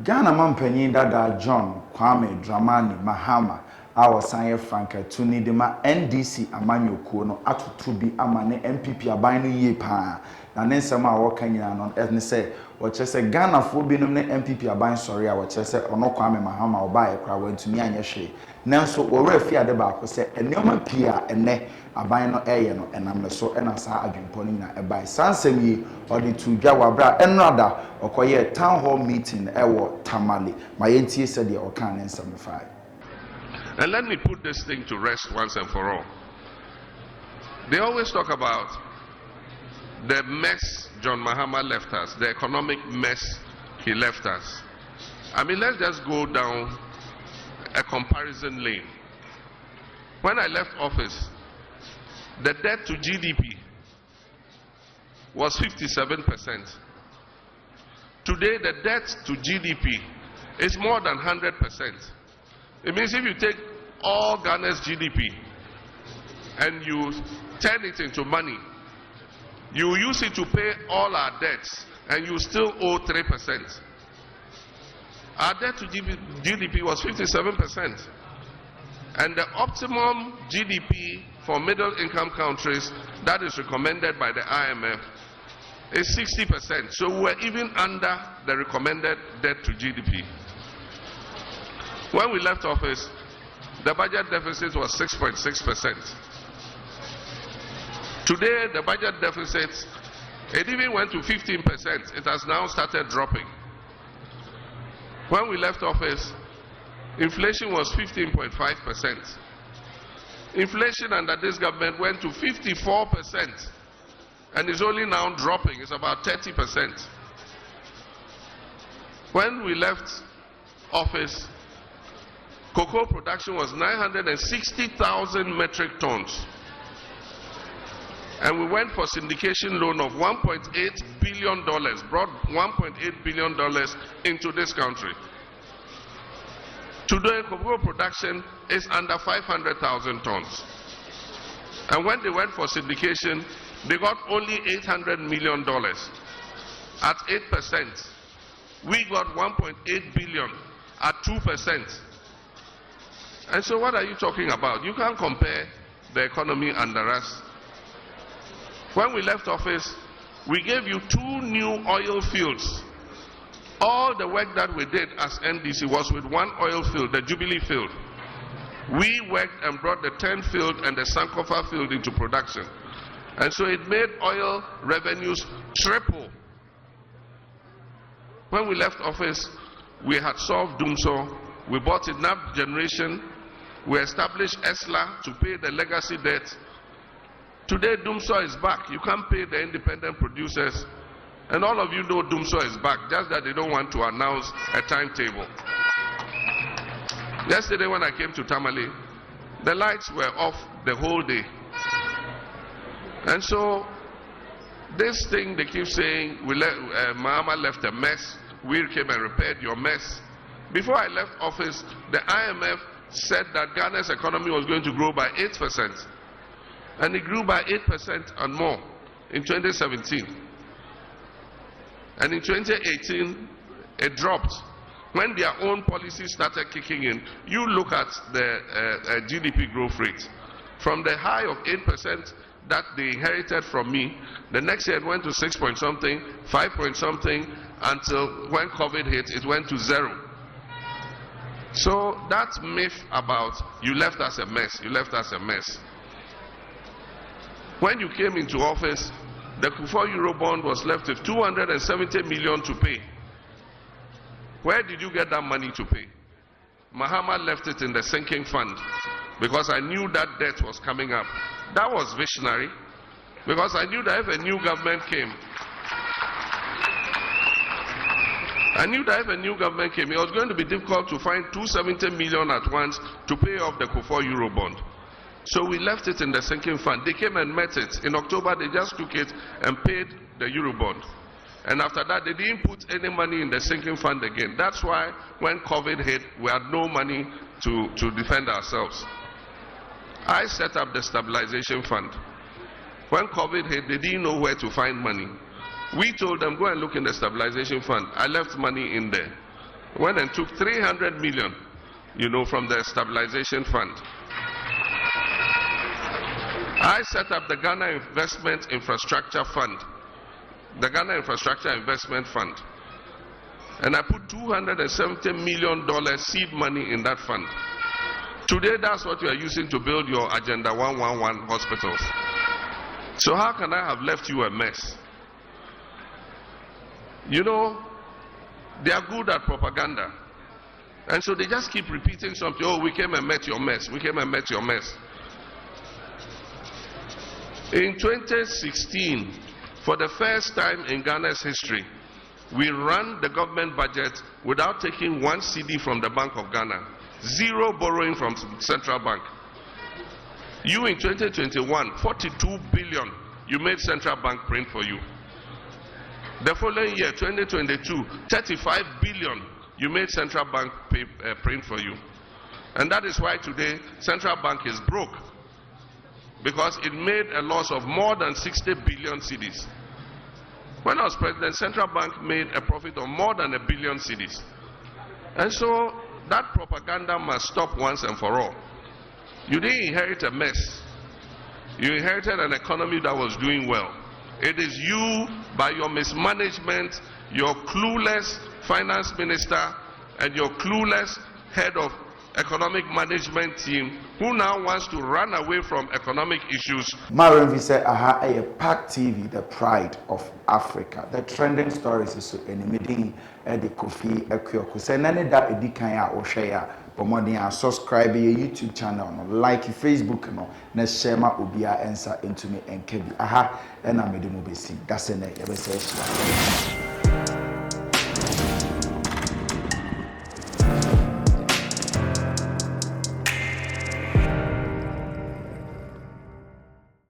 Ghana mampanyin dada John Kwame Dramani Mahama our sanye Franka Tuni de ma NDC amanyokuo no atoto bi ama ne MPP aban no yie pa na ne nsɛm a wɔka nyina no ɛne sɛ wɔkyerɛ sɛ Ghana fo binom ne MPP aban sɔre a wɔkyerɛ sɛ ɔno Kwame Mahama ɔbaa ekra wantumi anyɛ hwee nanso wɔwura fi ade baako sɛ nneɛma pii a ɛnɛ aban no ɛyɛ no ɛnam ne so ɛna saa adwempɔ no nyina ɛbae sansɛm yi ɔde to dwa wabra ɛnrada ɔkɔyɛ town hall meeting ɛwɔ Tamale ma yɛntie sɛ deɛ ɔka ne nsɛm fae. And let me put this thing to rest once and for all. They always talk about the mess John Mahama left us, the economic mess he left us. I mean, let's just go down a comparison lane. When I left office, the debt to GDP was 57%. Today, the debt to GDP is more than 100%. It means if you take all Ghana's GDP and you turn it into money, you use it to pay all our debts and you still owe 3%. Our debt to GDP was 57%. And the optimum GDP for middle income countries that is recommended by the IMF is 60%. So we're even under the recommended debt to GDP. When we left office, the budget deficit was 6.6%. Today, the budget deficit, it even went to 15%. It has now started dropping. When we left office, inflation was 15.5%. Inflation under this government went to 54% and is only now dropping. It's about 30%. When we left office, cocoa production was 960,000 metric tons. And we went for syndication loan of $1.8 billion, brought $1.8 billion into this country. Today, cocoa production is under 500,000 tons. And when they went for syndication, they got only $800 million at 8%. We got $1.8 billion at 2%. And so what are you talking about? You can't compare the economy under us. When we left office, we gave you 2 new oil fields. All the work that we did as NDC was with one oil field, the Jubilee field. We worked and brought the 10th field and the Sankofa field into production. And so it made oil revenues triple. When we left office, we had solved Dumso. We bought enough generation. We established ESLA to pay the legacy debt. Today, Dumso is back. You can't pay the independent producers. And all of you know Dumso is back, just that they don't want to announce a timetable. Yesterday when I came to Tamale, the lights were off the whole day. And so, this thing they keep saying, Mahama left a mess, we came and repaired your mess. Before I left office, the IMF said that Ghana's economy was going to grow by 8%. And it grew by 8% and more in 2017. And in 2018, it dropped. When their own policies started kicking in, you look at the GDP growth rate. From the high of 8% that they inherited from me, the next year it went to 6 point something, 5 point something, until when COVID hit, it went to 0. So that myth about you left us a mess, you left us a mess. When you came into office, the Kufuor Eurobond was left with 270 million to pay. Where did you get that money to pay? Mahama left it in the sinking fund because I knew that debt was coming up. That was visionary because I knew that if a new government came, it was going to be difficult to find 270 million at once to pay off the Kufuor Eurobond. So we left it in the sinking fund. They came and met it. In October, they just took it and paid the Eurobond. And after that, they didn't put any money in the sinking fund again. That's why when COVID hit, we had no money to defend ourselves. I set up the stabilization fund. When COVID hit, they didn't know where to find money. We told them, go and look in the stabilization fund. I left money in there. Went and took 300 million, from the stabilization fund. I set up the Ghana Investment Infrastructure Fund, the Ghana Infrastructure Investment Fund, and I put $270 million seed money in that fund. Today, that's what you are using to build your Agenda 111 hospitals. So how can I have left you a mess? They are good at propaganda. And so they just keep repeating something. Oh, we came and met your mess. We came and met your mess. In 2016, for the first time in Ghana's history, we ran the government budget without taking one CD from the Bank of Ghana. Zero borrowing from Central Bank. You in 2021, 42 billion, you made Central Bank print for you. The following year, 2022, 35 billion, you made Central Bank print for you. And that is why today, Central Bank is broke. Because it made a loss of more than 60 billion cedis. When I was president, Central Bank made a profit of more than 1 billion cedis. And so, that propaganda must stop once and for all. You didn't inherit a mess. You inherited an economy that was doing well. It is you, by your mismanagement, your clueless finance minister, and your clueless head of economic management team, who now wants to run away from economic issues. Marenvi said, aha, a PAC TV, the pride of Africa. The trending stories is so enumerating the Kofi Ekuyoko. Say, none that edikanya or share, but more than subscribe to your YouTube channel, like Facebook, na share my obia answer into me and kebi. Aha, and I made the movie. That's it.